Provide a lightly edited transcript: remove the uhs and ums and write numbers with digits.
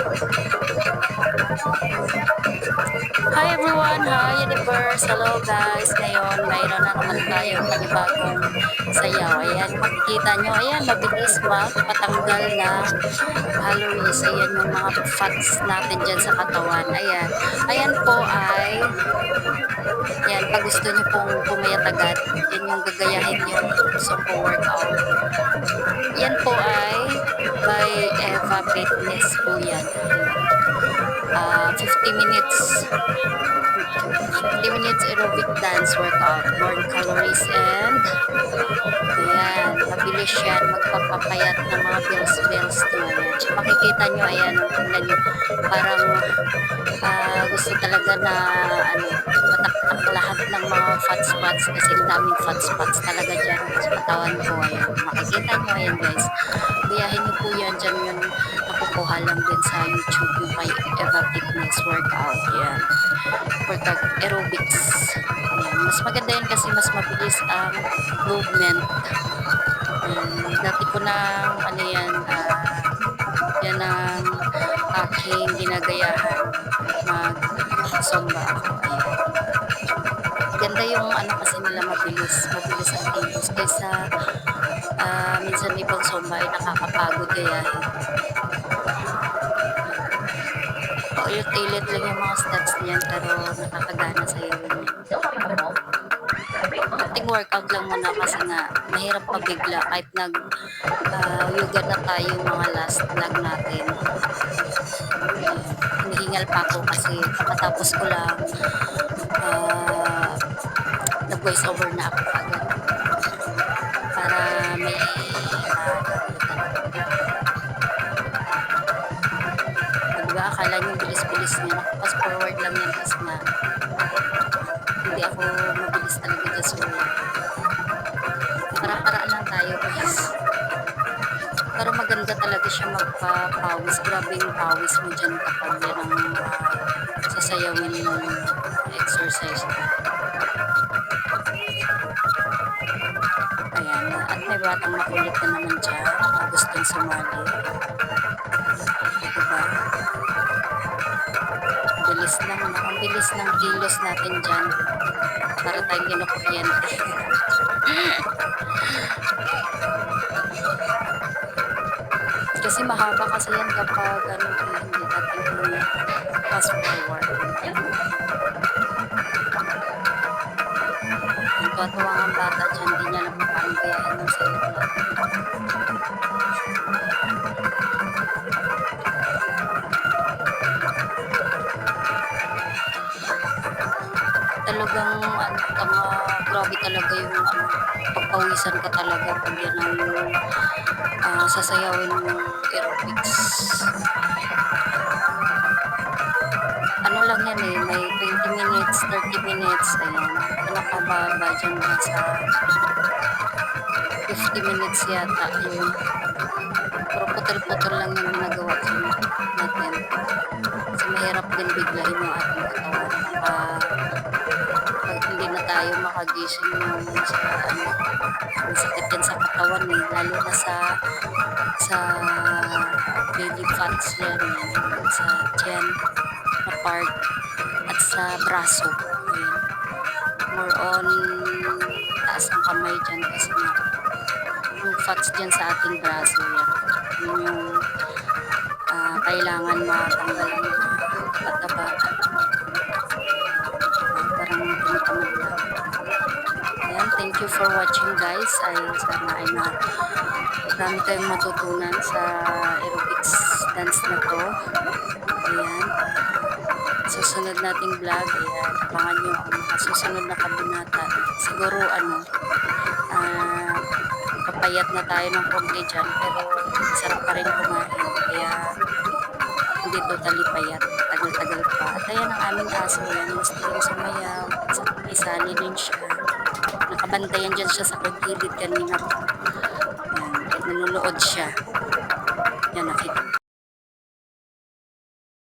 Hi everyone! Hi Universe! Hello guys! Ngayon, mayroon na naman tayong panibagong sayaw. Ayan, makikita nyo. Ayan, mabilis magpatanggal ng calories. Ayan yung mga fats natin dyan sa katawan. Ayan. Ayan po ay, ayan, pag gusto nyo pong pumayat agad, yan yung gagayahin yung Zumba workout. Yan po ay by Eva Fitness po yan. 50 minutes aerobic dance workout, burn calories, and ayan, mabilis yan magpapapayat ng mga bills nyo. Ayan. So, makikita nyo, ayan, tingnan nyo, parang gusto talaga na mataktak lahat ng mga fat spots kasi ang daming fat spots talaga dyan sa katawan ko. Ayan, makikita nyo, ayan guys, biyahin nyo po yan dyan, yun nakukuha lang din sa YouTube yung kay Eva Fitness workout. Ayan, workout aerobics. Ayan, mas maganda yan kasi mas mabilis ang movement. Ayan, dati ko na yan ang aking ginagayahan mag zumba ako. Ayan, ganda yung kasi nila, mabilis ang kilos kaysa minsan ibang zumba ay nakakapagod gayahin. Paulit-ulit lang yung mga steps niyan pero nakakagana sa iyo yun. Ating workout lang muna kasi nga mahirap pabigla kahit yoga na tayo yung mga last vlog natin. Hinihingal pa ako kasi kakatapos ko lang nag voice over na ako agad para may diba akala nyo bilis-bilis nyo, fast forward lang yan kasi nga hindi ako mabilis talaga dyan, so para-paraan lang tayo guys. Pero maganda talaga siya magpapawis, grabe yung pawis mo dyan kapag yan ang sasayawin ng exercise. Ayan, at may batang makulit na naman dyan na gustong sumali. Diba? Bilis lang, ang bilis ng kilos natin dyan para tayong kinukuryente. Kasi mahaba kasi yan kapag hindi natin fast forward. Ang katuwang ang bata dyan, hindi niya napapanggayahan ng cellphone. Talagang grabe talaga yung pagpawisan ka talaga pag yan ang sasayawin ng aerobics. Ano lang yan may 20 minutes, 30 minutes, ayan, pinakababa dyan sa 50 minutes yata yun. Pero putol-putol lang yung ginagawa natin kasi mahirap din biglain yung ating katawan pag hindi na tayo makagising ang sakit yan sa katawan lalo na sa belly fats yan, sa tiyan na part at sa braso. Ayan. More on taas ng kamay dyan kasi yung fats dyan sa ating braso yan. Yun yung kailangan matanggalan ng taba-taba. Parang tinatamad lang. Ayan, thank you for watching guys. Sana ay marami tayong matutunan sa aerobics dance na to. Ayan. Susunod nating vlog. Ayan. Abangan nyo ang mga susunod na kabinata. Siguro papayat na tayo ng konti dyan pero sarap pa rin kumain. Kaya hindi totally payat. Tagal-tagal pa. At ayan ang aming aso. Ayan. Gusto yung sumayaw. Isali din siya. Nakabantayan dyan siya sa kagilid kanina. Ayan. Nanunood siya. Yan, nakita.